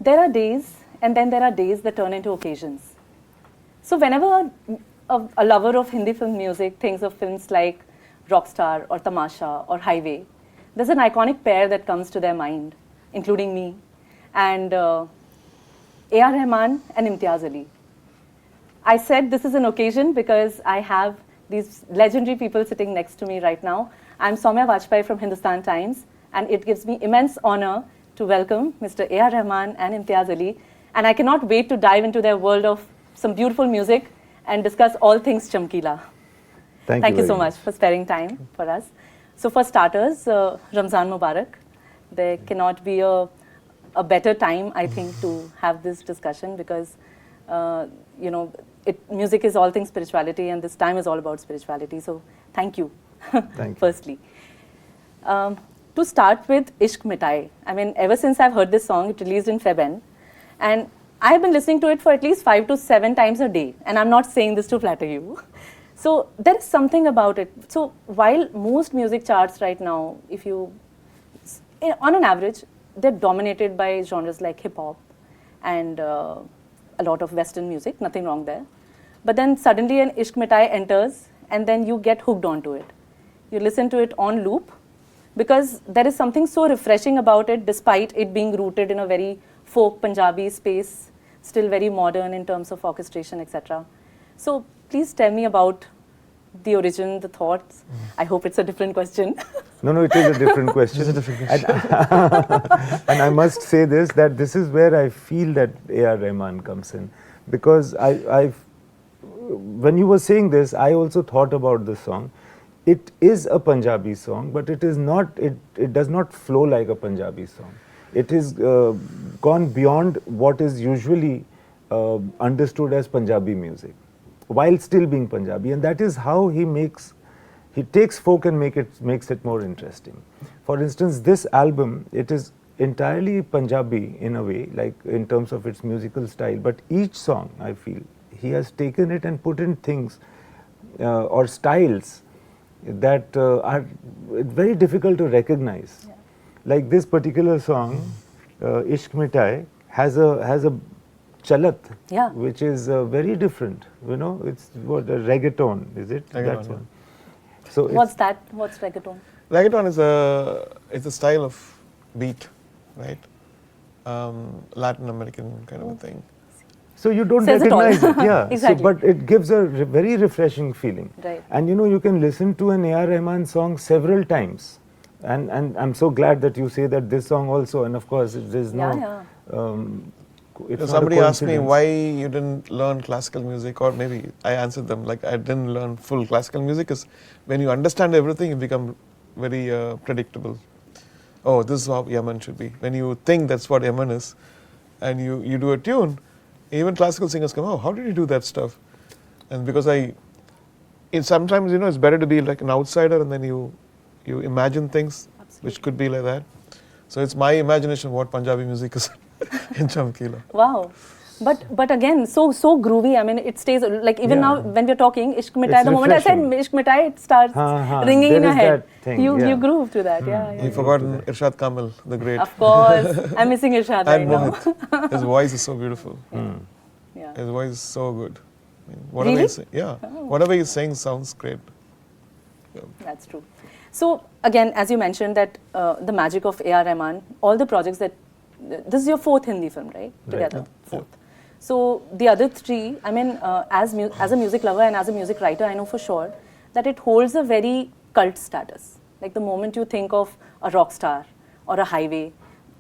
there are days, and then there are days that turn into occasions. So whenever a lover of Hindi film music thinks of films like Rockstar or Tamasha or Highway, there's an iconic pair that comes to their mind, including me, and A.R. Rahman and Imtiaz Ali. I said this is an occasion because I have these legendary people sitting next to me right now. I'm Soumya Vajpayee from Hindustan Times, and it gives me immense honor to welcome Mr. A.R. Rahman and Imtiaz Ali. And I cannot wait to dive into their world of some beautiful music and discuss all things Chamkila. Thank you so much for sparing time for us. So for starters, Ramzan Mubarak. There cannot be a better time, I think, to have this discussion because, music is all things spirituality, and this time is all about spirituality. So thank you, firstly. To start with, Ishq Mitai. I mean, ever since I've heard this song, it released in Feb. And I've been listening to it for at least 5 to 7 times a day. And I'm not saying this to flatter you. So there is something about it. So while most music charts right now, on an average, they're dominated by genres like hip hop and a lot of Western music, nothing wrong there. But then suddenly an Ishq Mitai enters and then you get hooked onto it. You listen to it on loop because there is something so refreshing about it despite it being rooted in a very folk Punjabi space, still very modern in terms of orchestration, etc. So please tell me about the origin, the thoughts. I hope it's a different question. No, it is a different question. It is a different question. And I must say that this is where I feel that A.R. Rahman comes in. Because when you were saying this, I also thought about the song. It is a Punjabi song, but it is not. It does not flow like a Punjabi song. It is gone beyond what is usually understood as Punjabi music, while still being Punjabi, and that is how he takes folk and makes it more interesting. For instance, this album, it is entirely Punjabi in a way, like in terms of its musical style, but each song, I feel, he has taken it and put in things or styles that are very difficult to recognize. Yeah. Like this particular song, Ishq Mitai, has a chalat, which is very different. It's what a reggaeton, is it? Reggaeton, yeah. So what's that? What's reggaeton? Reggaeton is a style of beat, right? Latin American kind of a thing. So you don't recognize it, yeah. Exactly. But it gives a very refreshing feeling. Right. And you can listen to an A.R. Rahman song several times. And I'm so glad that you say that this song also, and of course there's somebody asked me why you didn't learn classical music, or maybe I answered them like I didn't learn full classical music, because when you understand everything, you become very predictable. Oh, this is how Yaman should be. When you think that's what Yaman is, and you do a tune, even classical singers come, oh, how did you do that stuff? And because sometimes it's better to be like an outsider, and then you imagine things. Absolutely. Which could be like that. So it's my imagination what Punjabi music is in Chamkila. Wow. But again, so groovy. I mean, it stays like even now when we're talking Ishq Mitai. The moment I said Ishq Mitai, it starts ringing in your head. You groove to that. Yeah. You've forgotten Irshad Kamil, the great. Of course, I'm missing Irshad right now. Mohit. His voice is so beautiful. Yeah. His voice is so good. I mean, whatever he's saying, whatever he's saying sounds great. Yeah. That's true. So again, as you mentioned, that the magic of A.R. Rahman, all the projects that this is your 4th Hindi film, right? Together, 4th. So the other 3, I mean, as a music lover and as a music writer, I know for sure that it holds a very cult status. Like the moment you think of a rock star or a highway,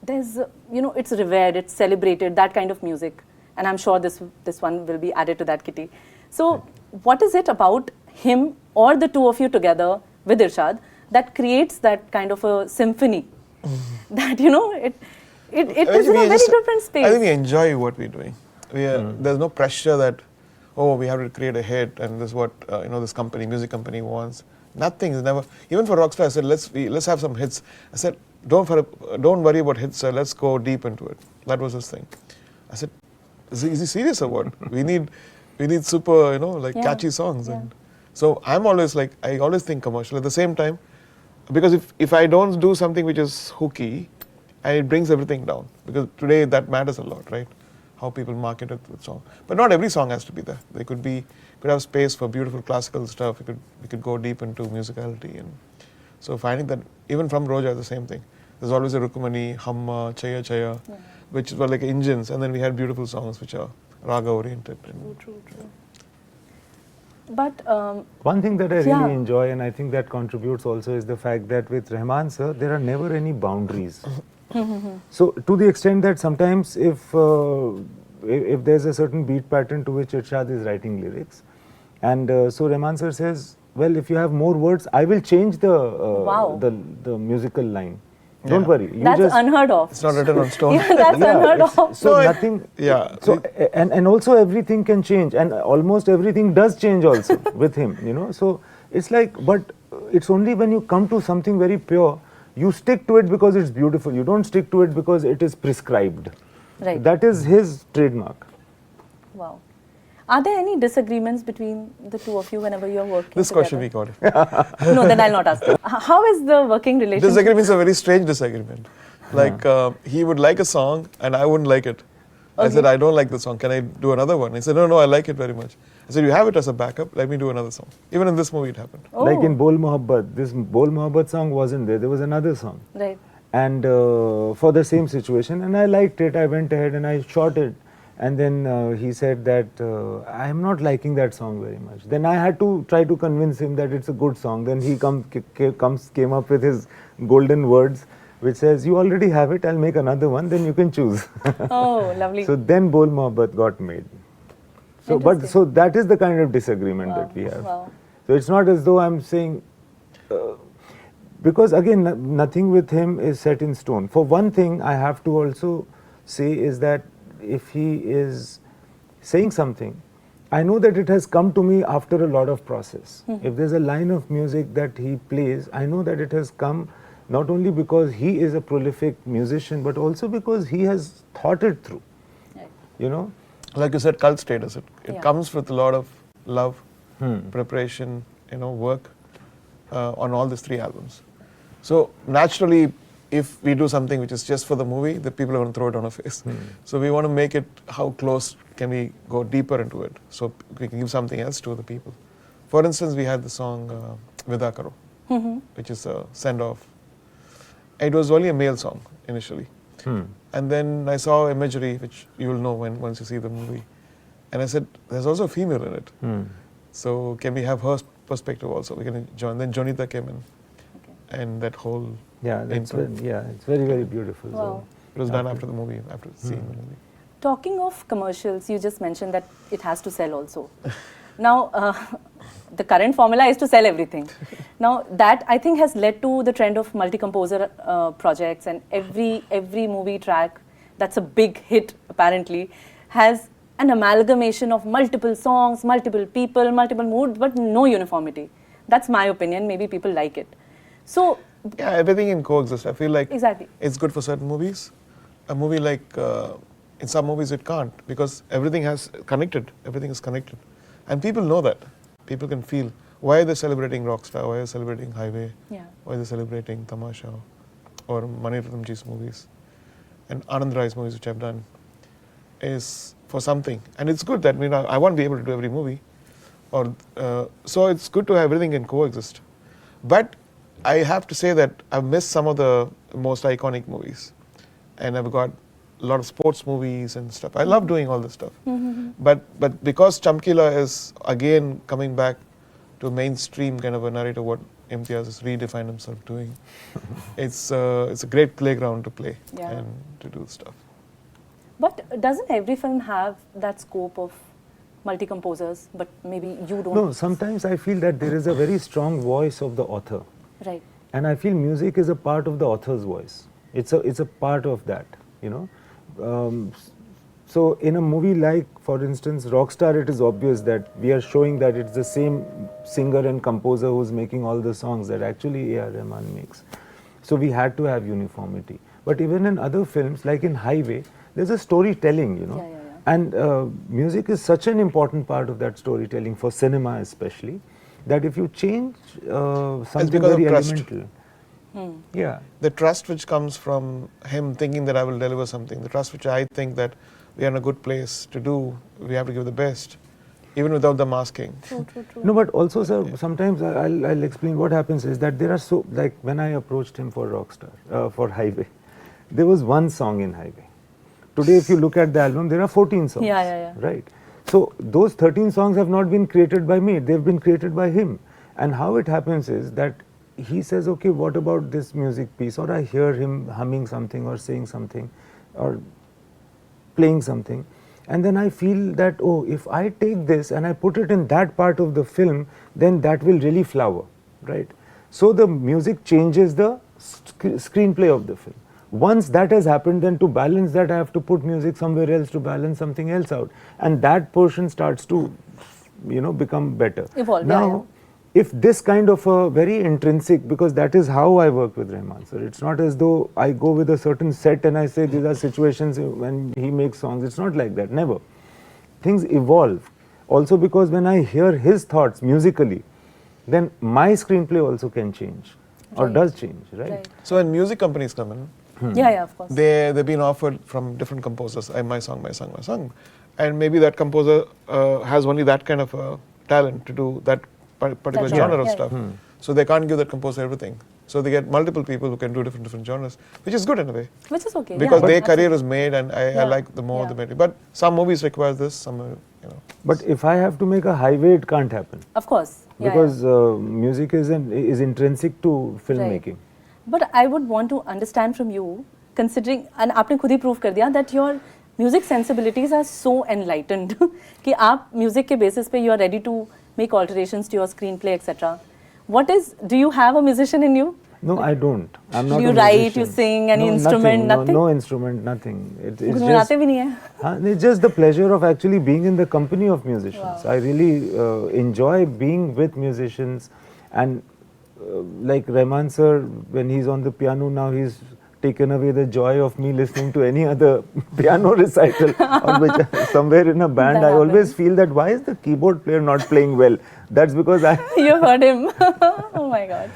there's, it's revered, it's celebrated, that kind of music. And I'm sure this one will be added to that kitty. So what is it about him or the two of you together with Irshad that creates that kind of a symphony? That, it is in a very different space. I think we enjoy what we're doing. There's no pressure that, we have to create a hit and this is what this music company wants. Nothing is never. Even for Rockstar, I said let's have some hits. I said don't worry about hits, sir. Let's go deep into it. That was his thing. I said, is he serious or what? we need super catchy songs. Yeah. And so I'm always like, I always think commercial. At the same time, because if I don't do something which is hooky, and it brings everything down, because today that matters a lot, right? How people market it with song. But not every song has to be there. They could have space for beautiful classical stuff. We could go deep into musicality, and so finding that even from Roja the same thing. There's always a Rukumani, Hamma, Chaya Chaya, which were like engines, and then we had beautiful songs which are raga oriented. True. But one thing that I really enjoy, and I think that contributes also, is the fact that with Rahman sir, there are never any boundaries. So to the extent that sometimes if there's a certain beat pattern to which Irshad is writing lyrics, and so Rahman sir says, well, if you have more words, I will change the musical line. Don't worry. That's unheard of. It's not written on stone. That's unheard of. So nothing. Yeah. So and also everything can change, and almost everything does change also with him. So it's like, but it's only when you come to something very pure, you stick to it because it's beautiful. You don't stick to it because it is prescribed. Right. That is his trademark. Wow. Are there any disagreements between the two of you whenever you're working This together? question we got it. No, then I'll not ask you. How is the working relationship? Disagreement is a very strange disagreement. Like he would like a song and I wouldn't like it. I said, I don't like the song. Can I do another one? He said, no, I like it very much. I said, you have it as a backup. Let me do another song. Even in this movie, it happened. Oh. Like in Bol Mohabbat, this Bol Mohabbat song wasn't there. There was another song. Right. And for the same situation, and I liked it. I went ahead and I shot it. And then he said that I am not liking that song very much. Then I had to try to convince him that it's a good song. Then he came up with his golden words, which says, you already have it, I'll make another one, then you can choose. Oh, lovely. So then Bol Mohabbat got made. So that is the kind of disagreement that we have. Wow. So it's not as though I'm saying, because again, nothing with him is set in stone. For one thing, I have to also say is that if he is saying something, I know that it has come to me after a lot of process. If there's a line of music that he plays, I know that it has come not only because he is a prolific musician, but also because he has thought it through. Right. Like you said, cult status. It comes with a lot of love, preparation, work on all these 3 albums. So naturally, if we do something which is just for the movie, the people are going to throw it on our face. So we want to make it, how close can we go deeper into it, so we can give something else to the people. For instance, we had the song Vida Karo, which is a send-off. It was only a male song initially. And then I saw imagery, which you will know once you see the movie. And I said, there's also a female in it. So can we have her perspective also? We can join. Then Jonita came in. And that whole it's very, very beautiful. Wow. So it was done after the movie, after seeing the movie. Talking of commercials, you just mentioned that it has to sell also. Now, the current formula is to sell everything. Now, that I think has led to the trend of multi-composer projects, and every movie track that's a big hit apparently has an amalgamation of multiple songs, multiple people, multiple moods, but no uniformity. That's my opinion. Maybe people like it. So yeah, everything can coexist. I feel like exactly. It's good for certain movies. A movie like in some movies it can't, because everything is connected, and people know that. People can feel why are they celebrating Rockstar, why are they celebrating Highway, why are they celebrating Tamasha, or Mani Ratnamji's movies, and Anand Rai's movies, which I've done, is for something. And it's good that I won't be able to do every movie, so it's good to have everything can coexist. But I have to say that I've missed some of the most iconic movies, and I've got a lot of sports movies and stuff. I love doing all this stuff, but because Chamkila is again coming back to mainstream kind of a narrative, what Imtiaz has redefined himself doing, it's a great playground to play and to do stuff. But doesn't every film have that scope of multi-composers? But maybe you don't. No, sometimes I feel that there is a very strong voice of the author. Right. And I feel music is a part of the author's voice. It's a part of that, So in a movie like, for instance, Rockstar, it is obvious that we are showing that it's the same singer and composer who's making all the songs that actually A.R. Rahman makes. So we had to have uniformity. But even in other films, like in Highway, there's a storytelling, And music is such an important part of that storytelling, for cinema especially, that if you change something very elemental, Yeah. The trust which comes from him thinking that I will deliver something, the trust which I think that we are in a good place to do, we have to give the best, even without them asking. True. No, but also, sir, sometimes I'll explain what happens is that there are so, like when I approached him for Rockstar, for Highway, there was one song in Highway. Today, if you look at the album, there are 14 songs. Yeah. Right. So those 13 songs have not been created by me, they've been created by him. And how it happens is that he says, okay, what about this music piece? Or I hear him humming something or saying something or playing something. And then I feel that, oh, if I take this and I put it in that part of the film, then that will really flower, right? So the music changes the screenplay of the film. Once that has happened, then to balance that, I have to put music somewhere else to balance something else out. And that portion starts to, become better. Evolve, now, if this kind of a very intrinsic, because that is how I work with Rahman, sir. It's not as though I go with a certain set and I say these are situations when he makes songs. It's not like that, never. Things evolve. Also because when I hear his thoughts musically, then my screenplay also can change or does change, right? So when music companies come in, Yeah, of course. they've been offered from different composers, my song. And maybe that composer has only that kind of talent to do that particular genre of stuff. So they can't give that composer everything. So they get multiple people who can do different genres, which is good in a way. Which is okay. Because their career is made, and I like the more the better. But some movies require this, some, But if I have to make a Highway, it can't happen. Of course. Because music is intrinsic to filmmaking. But I would want to understand from you, considering, and आपने खुद ही prove कर दिया that your music sensibilities are so enlightened कि आप music के basis पे you are ready to make alterations to your screenplay, etc. Do you have a musician in you? No, I don't. I'm not. Do you write, you sing, any instrument, nothing? No instrument, nothing. It's just the pleasure of actually being in the company of musicians. Wow. I really enjoy being with musicians, and like Rahman sir, when he's on the piano now, he's taken away the joy of me listening to any other piano recital or which somewhere in a band. I always feel that why is the keyboard player not playing well? That's because You heard him. Oh my God.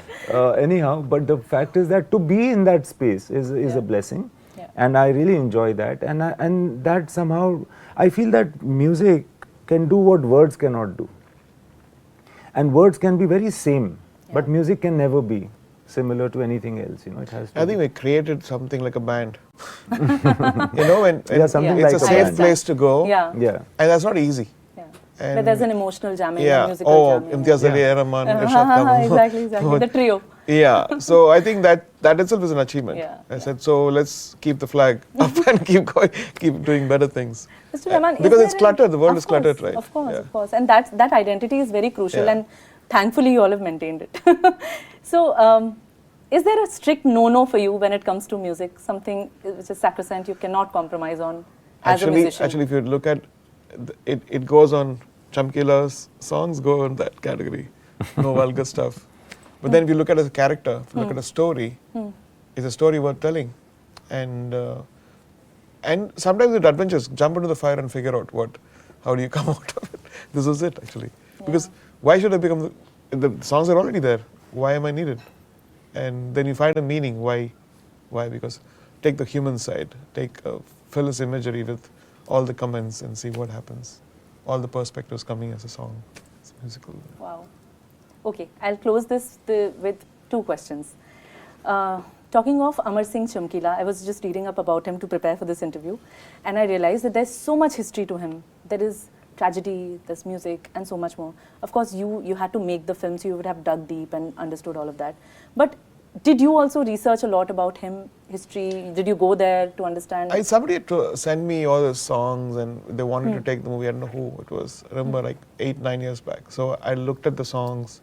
Anyhow, but the fact is that to be in that space is a blessing, and I really enjoy that, and that somehow I feel that music can do what words cannot do, and words can be very same, but music can never be similar to anything else. It has to. I think we created something like a band. When like it's a safe place to go. Yeah. And that's not easy. But there's an emotional jamming, a musical jamming. Imtiaz Ali, Rahman, exactly. The trio. Yeah. So I think that itself is an achievement. I said, so let's keep the flag up and keep doing better things. Mr. Rahman, because it's cluttered. The world is cluttered, right? Of course. And that identity is very crucial, and thankfully you all have maintained it. So, is there a strict no-no for you when it comes to music? Something which is sacrosanct you cannot compromise on as a musician? Actually, if you look at it goes on Chamkila's songs go in that category. No vulgar stuff. But then if you look at it as a character, if you look at a story, it's a story worth telling. And sometimes with adventures, jump into the fire and figure out how do you come out of it. This was it actually. Because why should I become the songs are already there. Why am I needed? And then you find a meaning. Why? Because take the human side, fill his imagery with all the comments and see what happens. All the perspectives coming as a song. It's musical. Wow. Okay, I'll close this with two questions. Talking of Amar Singh Chamkila, I was just reading up about him to prepare for this interview, and I realized that there's so much history to him. There is tragedy, there's music, and so much more. Of course, you had to make the film, so you would have dug deep and understood all of that. But did you also research a lot about him, history? Did you go there to understand? Somebody had to send me all the songs, and they wanted to take the movie. I don't know who it was. I remember like 8-9 years back. So I looked at the songs,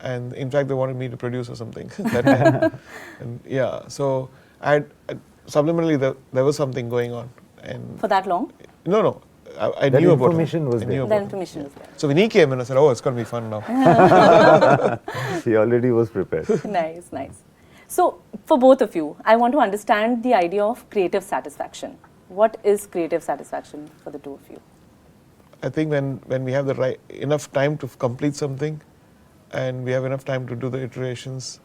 and in fact they wanted me to produce or something that time. And so subliminally there was something going on. And for that long? No. I knew about it. The information was there. So when he came in, I said, oh, it's going to be fun now. He already was prepared. Nice. So for both of you, I want to understand the idea of creative satisfaction. What is creative satisfaction for the two of you? I think when we have enough time to complete something, and we have enough time to do the iterations,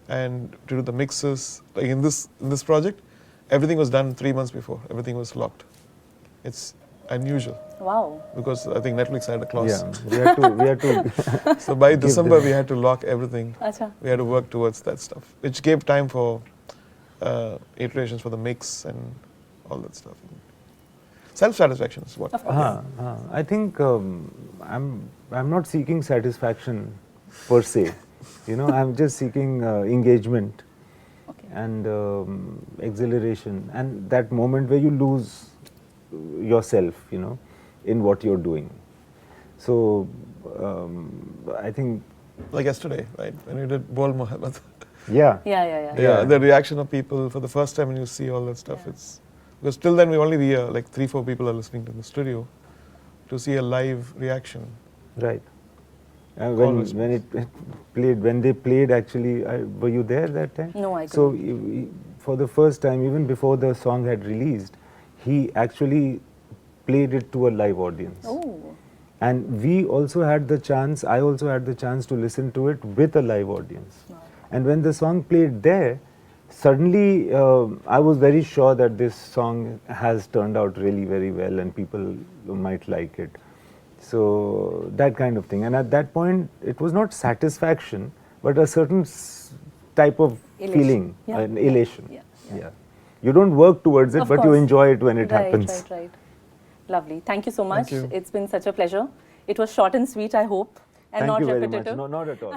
and to do the mixes. Like in this project, everything was done 3 months before. Everything was locked. It's unusual. Wow. Because I think Netflix had a clause. Yeah, we had to. So by December we had to lock everything. Acha. We had to work towards that stuff, which gave time for iterations for the mix and all that stuff. Self-satisfaction is what. I think I'm not seeking satisfaction per se. You know, I'm just seeking engagement and exhilaration, and that moment where you lose yourself, you know, in what you're doing. So I think, like yesterday, right, when you did Bol Mohabbat. Yeah, the reaction of people for the first time when you see all that stuff, it's because till then we only like 3-4 people are listening to the studio. To see a live reaction, right. When they played, actually, were you there that time? No, I couldn't. So for the first time, even before the song had released, he actually played it to a live audience. Oh. And we also had the chance, I also had the chance to listen to it with a live audience. Wow. And when the song played there, suddenly I was very sure that this song has turned out really very well and people might like it. So that kind of thing. And at that point, it was not satisfaction, but a certain type of feeling, an elation. Yeah. You don't work towards it, but you enjoy it when it happens. Right. Lovely. Thank you so much. Thank you. It's been such a pleasure. It was short and sweet, I hope, and Thank not you very repetitive. much. No, not at all.